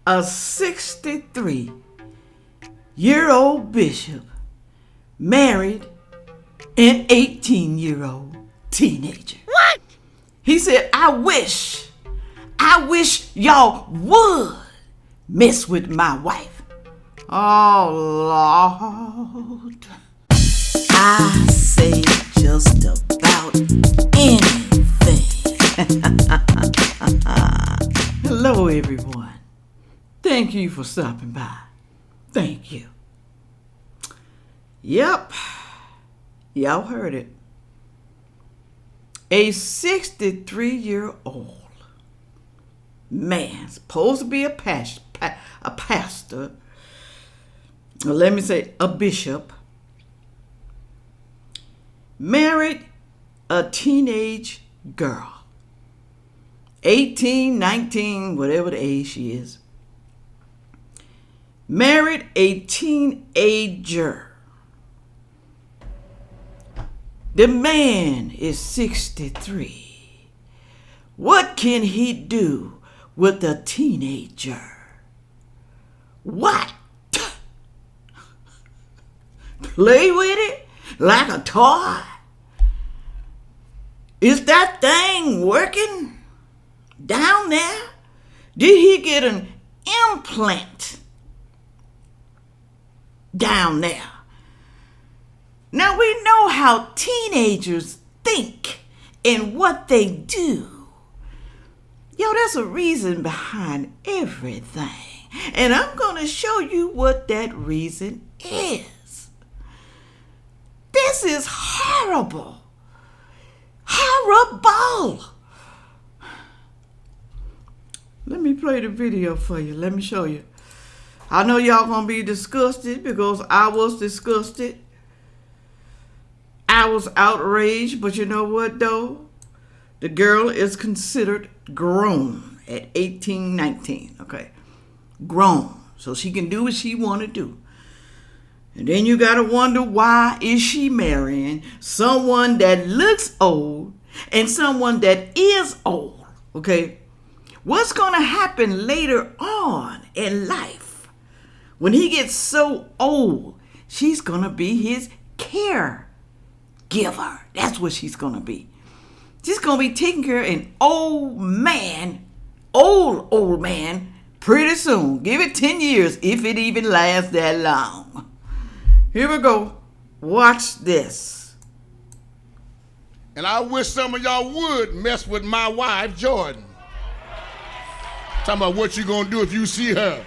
a 63-year-old bishop married an 18-year-old teenager. What? He said, I wish y'all would mess with my wife. Oh, Lord. I say just about anything. Hello, everyone. Thank you for stopping by. Thank you. Yep. Y'all heard it. A 63-year-old man, supposed to be a pastor, or let me say a bishop, married a teenage girl, 18, 19, whatever the age she is. Married a teenager. The man is 63. What can he do with a teenager? What? Play with it like a toy? Is that thing working down there? Did he get an implant down there? Now we know how teenagers think and what they do. Yo, there's a reason behind everything. And I'm going to show you what that reason is. This is horrible. Horrible. Let me play the video for you. Let me show you. I know y'all going to be disgusted because I was disgusted. I was outraged, but you know what though? The girl is considered grown at 18, 19, okay? Grown, so she can do what she want to do. And then you got to wonder, why is she marrying someone that looks old and someone that is old, okay? What's going to happen later on in life when he gets so old? She's going to be his caregiver. That's what she's going to be. She's going to be taking care of an old man, pretty soon. Give it 10 years if it even lasts that long. Here we go. Watch this. And I wish some of y'all would mess with my wife, Jordan. Talking about what you going to do if you see her.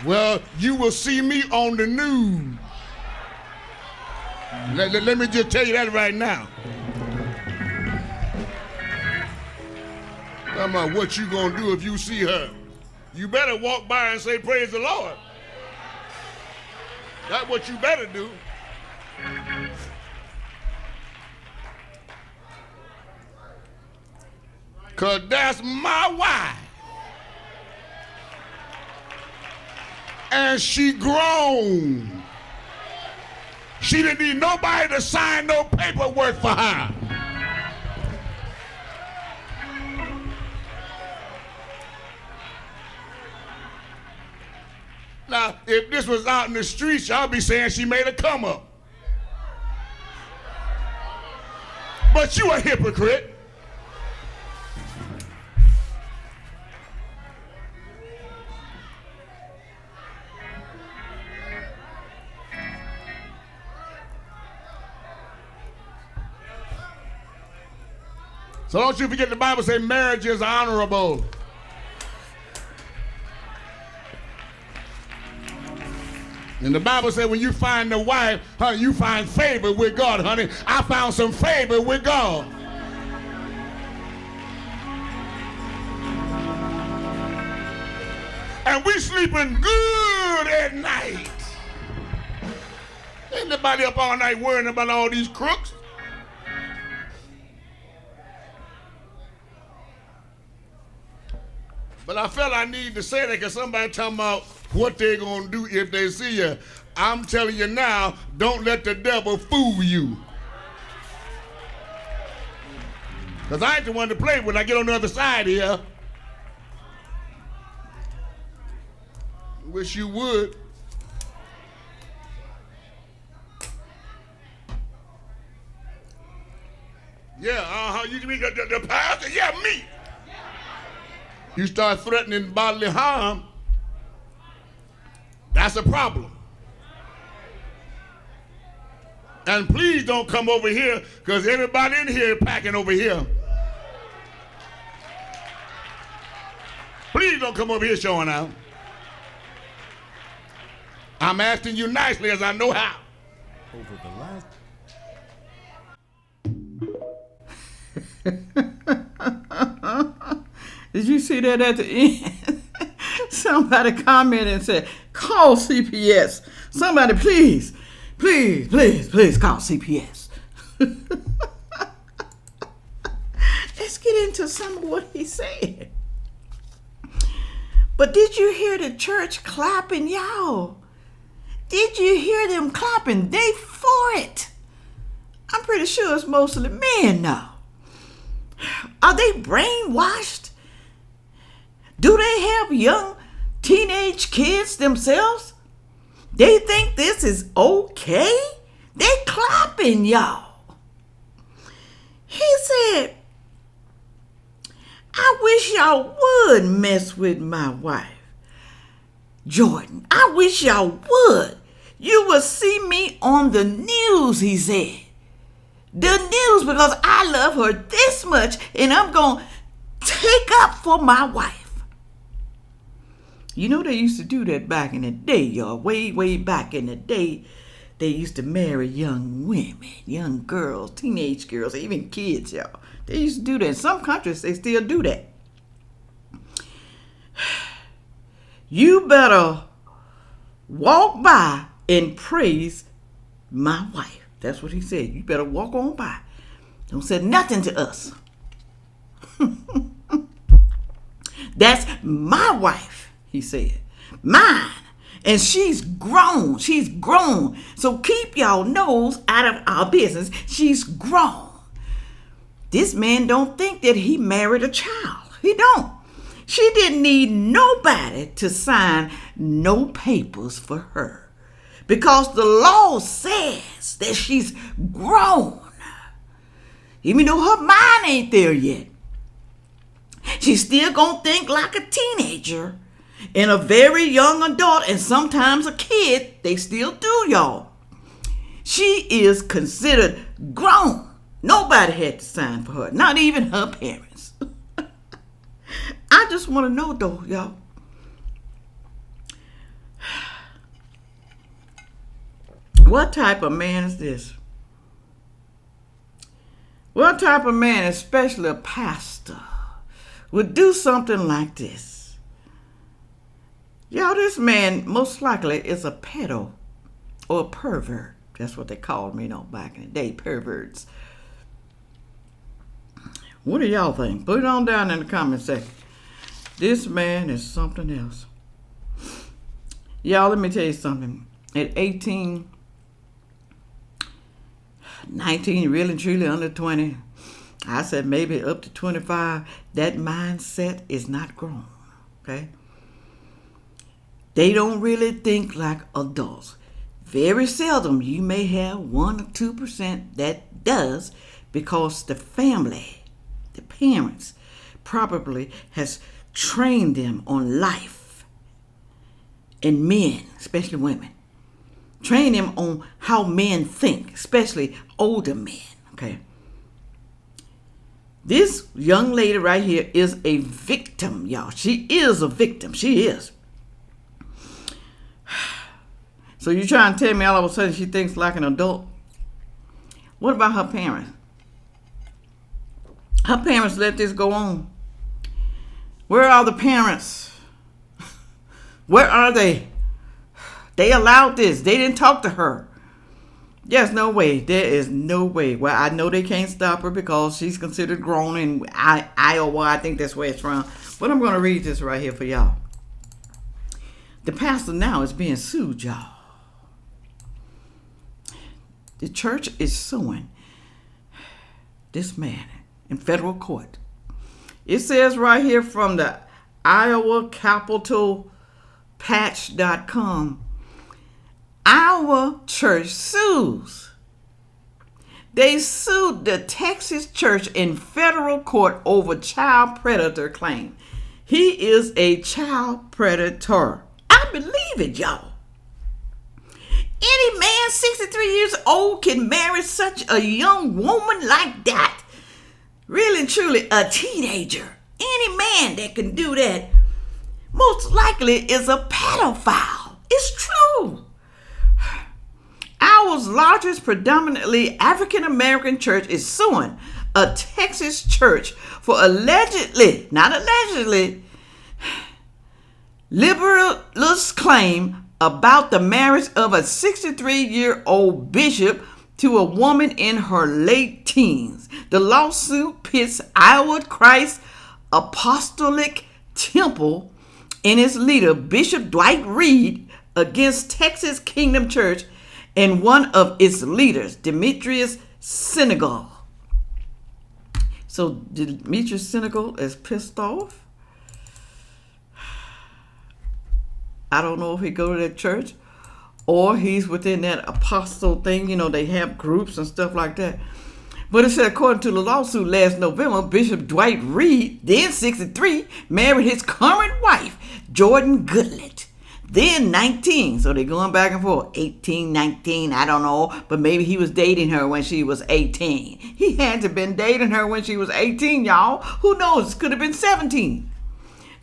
Well, you will see me on the news. Let me just tell you that right now. Talking about what you gonna do if you see her. You better walk by and say, praise the Lord. That's what you better do. Because that's my wife. And she grown. She didn't need nobody to sign no paperwork for her. Now, if this was out in the streets, y'all be saying she made a come up. But you a hypocrite. So don't you forget the Bible say marriage is honorable. And the Bible said when you find a wife, honey, you find favor with God, honey. I found some favor with God. And we sleeping good at night. Ain't nobody up all night worrying about all these crooks. But I felt I need to say that because somebody talking about what they're going to do if they see you. I'm telling you now, don't let the devil fool you. Because I ain't the one to play when I get on the other side here. Wish you would. Yeah, you mean the pastor? Yeah, me. You start threatening bodily harm, that's a problem. And please don't come over here, because everybody in here is packing over here. Please don't come over here showing out. I'm asking you nicely as I know how. Over the last... Did you see that at the end? Somebody commented and said, call CPS. Somebody please call CPS. Let's get into some of what he said. But did you hear the church clapping, y'all? Did you hear them clapping? They for it. I'm pretty sure it's mostly men now. Are they brainwashed? Do they have young teenage kids themselves? They think this is okay? They clapping, y'all. He said, I wish y'all would mess with my wife. Jordan, I wish y'all would. You will see me on the news, he said. The news, because I love her this much and I'm going to take up for my wife. You know they used to do that back in the day, y'all. Way back in the day, they used to marry young women, young girls, teenage girls, even kids, y'all. They used to do that. In some countries, they still do that. You better walk by and praise my wife. That's what he said. You better walk on by. Don't say nothing to us. That's my wife, he said. Mine. And she's grown. She's grown. So keep y'all nose out of our business. She's grown. This man don't think that he married a child. He don't. She didn't need nobody to sign no papers for her. Because the law says that she's grown. Even though her mind ain't there yet. She's still gonna think like a teenager and a very young adult and sometimes a kid. They still do, y'all. She is considered grown. Nobody had to sign for her, not even her parents. I just want to know though, y'all. What type of man is this? What type of man, especially a pastor, would do something like this? Y'all, this man most likely is a pedo or a pervert. That's what they called me, you know, back in the day, perverts. What do y'all think? Put it on down in the comment section. This man is something else. Y'all, let me tell you something. At 18, 19, really truly under 20, I said maybe up to 25, that mindset is not grown, okay? They don't really think like adults. Very seldom you may have 1 or 2% that does, because the family, the parents, probably has trained them on life. And men, especially women, train them on how men think, especially older men, okay? This young lady right here is a victim, y'all. She is a victim. She is. So you trying to tell me all of a sudden she thinks like an adult? What about her parents? Her parents let this go on. Where are the parents? Where are they? They allowed this. They didn't talk to her. There's no way. There is no way. Well, I know they can't stop her because she's considered grown in Iowa. I think that's where it's from. But I'm going to read this right here for y'all. The pastor now is being sued, y'all. The church is suing this man in federal court. It says right here from the Iowa Capitol patch.com. Our church sues. They sued the Texas church in federal court over child predator claim. He is a child predator. I believe it, y'all. Any man 63 years old can marry such a young woman like that. Really and truly a teenager. Any man that can do that most likely is a pedophile. It's true. Our largest predominantly African-American church is suing a Texas church for allegedly, not allegedly, liberalist claim about the marriage of a 63-year-old bishop to a woman in her late teens. The lawsuit pits Iowa Christ Apostolic Temple and its leader, Bishop Dwight Reed, against Texas Kingdom Church and one of its leaders, Demetrius Senegal. So Demetrius Senegal is pissed off. I don't know if he go to that church or he's within that apostle thing. You know, they have groups and stuff like that. But it said, according to the lawsuit last November, Bishop Dwight Reed, then 63, married his current wife, Jordan Goodlett, then 19. So they're going back and forth. 18, 19, I don't know. But maybe he was dating her when she was 18. He had to have been dating her when she was 18, y'all. Who knows? Could have been 17.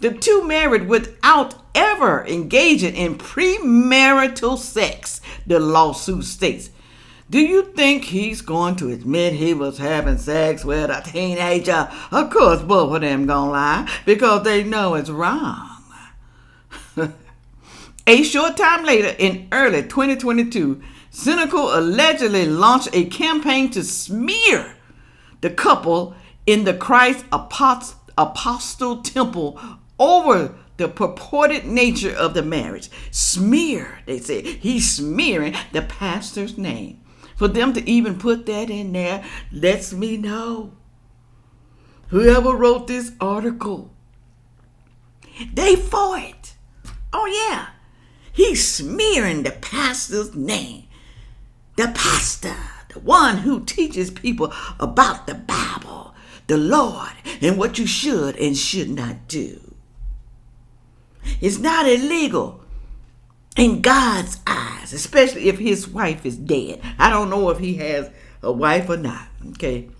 The two married without ever engaging in premarital sex, the lawsuit states. Do you think he's going to admit he was having sex with a teenager? Of course, both of them gonna lie because they know it's wrong. A short time later, in early 2022, Senegal allegedly launched a campaign to smear the couple in the Christ Apostle Temple over the purported nature of the marriage. Smear, they said. He's smearing the pastor's name. For them to even put that in there lets me know whoever wrote this article, they for it. Oh yeah, he's smearing the pastor's name. The pastor, the one who teaches people about the Bible, the Lord, and what you should and should not do. It's not illegal in God's eyes, especially if his wife is dead. I don't know if he has a wife or not, okay?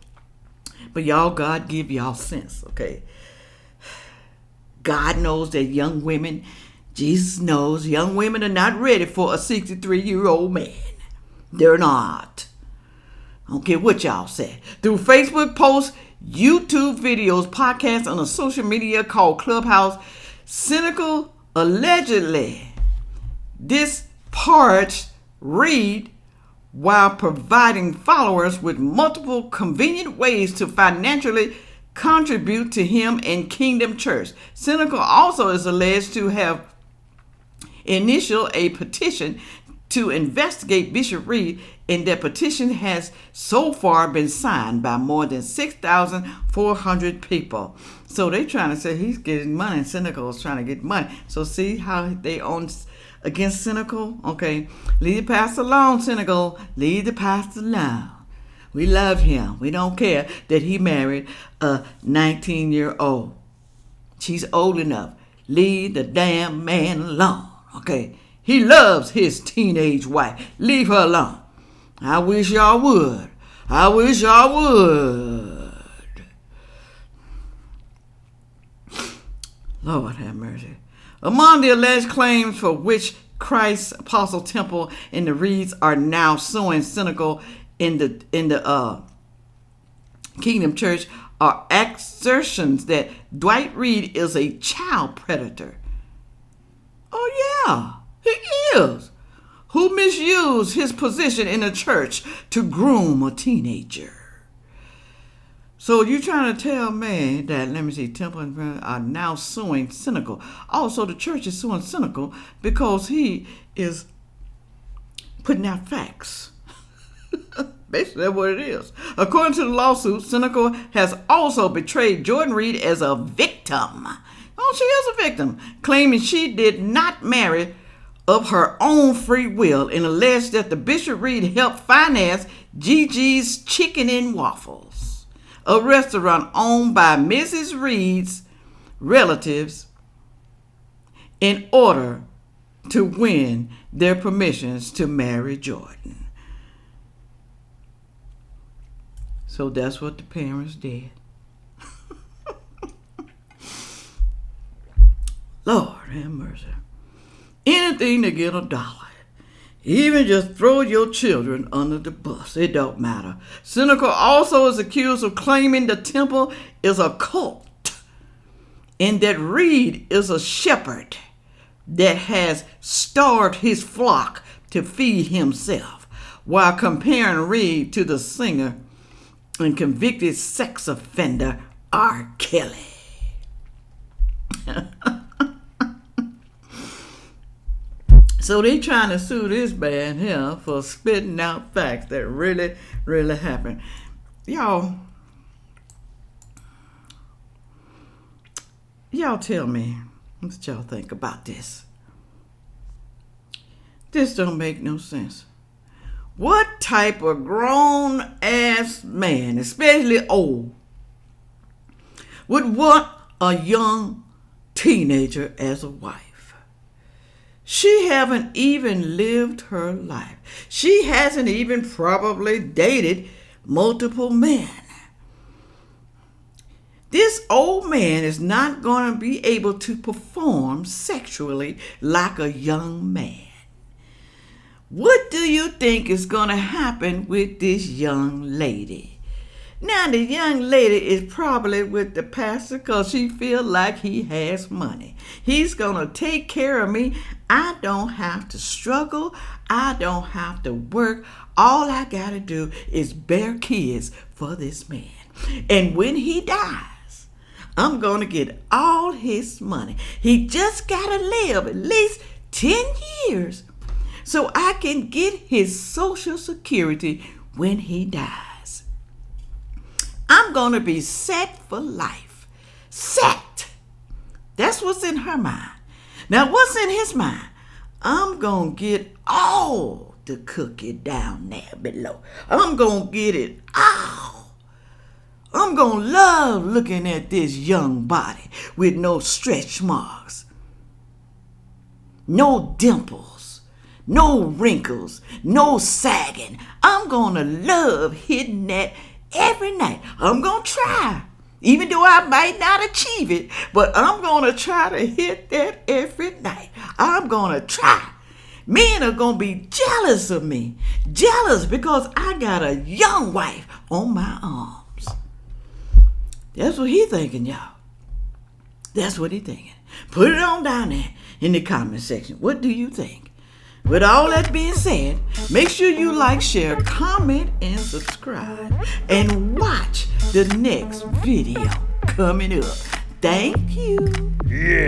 But y'all, God give y'all sense, okay? God knows that young women, Jesus knows young women are not ready for a 63-year-old man. They're not. I don't care what y'all say. Through Facebook posts, YouTube videos, podcasts on a social media called Clubhouse, Senegal allegedly disparaged Reed while providing followers with multiple convenient ways to financially contribute to him and Kingdom Church. Senegal also is alleged to have initiated a petition to investigate Bishop Reed, and that petition has so far been signed by more than 6,400 people. So they're trying to say he's getting money, and Senegal is trying to get money. So see how they own against Senegal? Okay, leave the pastor alone, Senegal. Leave the pastor alone. We love him. We don't care that he married a 19-year-old. She's old enough. Leave the damn man alone. Okay, he loves his teenage wife. Leave her alone. I wish y'all would. I wish y'all would. Lord have mercy. Among the alleged claims for which Christ's Apostle Temple and the Reeds are now suing Senegal in the Kingdom Church are assertions that Dwight Reed is a child predator. Oh yeah, he is. Who misused his position in the church to groom a teenager. So you're trying to tell me that, let me see, Temple and Friends are now suing Senegal. Also, the church is suing Senegal because he is putting out facts. Basically, that's what it is. According to the lawsuit, Senegal has also betrayed Jordan Reed as a victim. Oh, she is a victim, claiming she did not marry of her own free will and alleged that the Bishop Reed helped finance Gigi's Chicken and Waffles, a restaurant owned by Mrs. Reed's relatives, in order to win their permissions to marry Jordan. So that's what the parents did. Lord have mercy. Anything to get $1. Even just throw your children under the bus. It don't matter. Seneca also is accused of claiming the temple is a cult and that Reed is a shepherd that has starved his flock to feed himself, while comparing Reed to the singer and convicted sex offender R. Kelly. So they trying to sue this man here for spitting out facts that really, really happened. Y'all tell me what y'all think about this. This don't make no sense. What type of grown-ass man, especially old, would want a young teenager as a wife? She haven't even lived her life. She hasn't even probably dated multiple men. This old man is not going to be able to perform sexually like a young man. What do you think is going to happen with this young lady? Now, the young lady is probably with the pastor because she feel like he has money. He's going to take care of me. I don't have to struggle. I don't have to work. All I got to do is bear kids for this man. And when he dies, I'm going to get all his money. He just got to live at least 10 years so I can get his Social Security when he dies. I'm going to be set for life. Set. That's what's in her mind. Now, what's in his mind? I'm going to get all the cookie down there below. I'm going to get it all. I'm going to love looking at this young body with no stretch marks, no dimples, no wrinkles, no sagging. I'm going to love hitting that every night. I'm going to try, even though I might not achieve it, but I'm going to try to hit that every night. I'm going to try. Men are going to be jealous of me. Jealous because I got a young wife on my arms. That's what he thinking, y'all. That's what he thinking. Put it on down there in the comment section. What do you think? With all that being said, make sure you like, share, comment, and subscribe. And watch the next video coming up. Thank you. Yeah.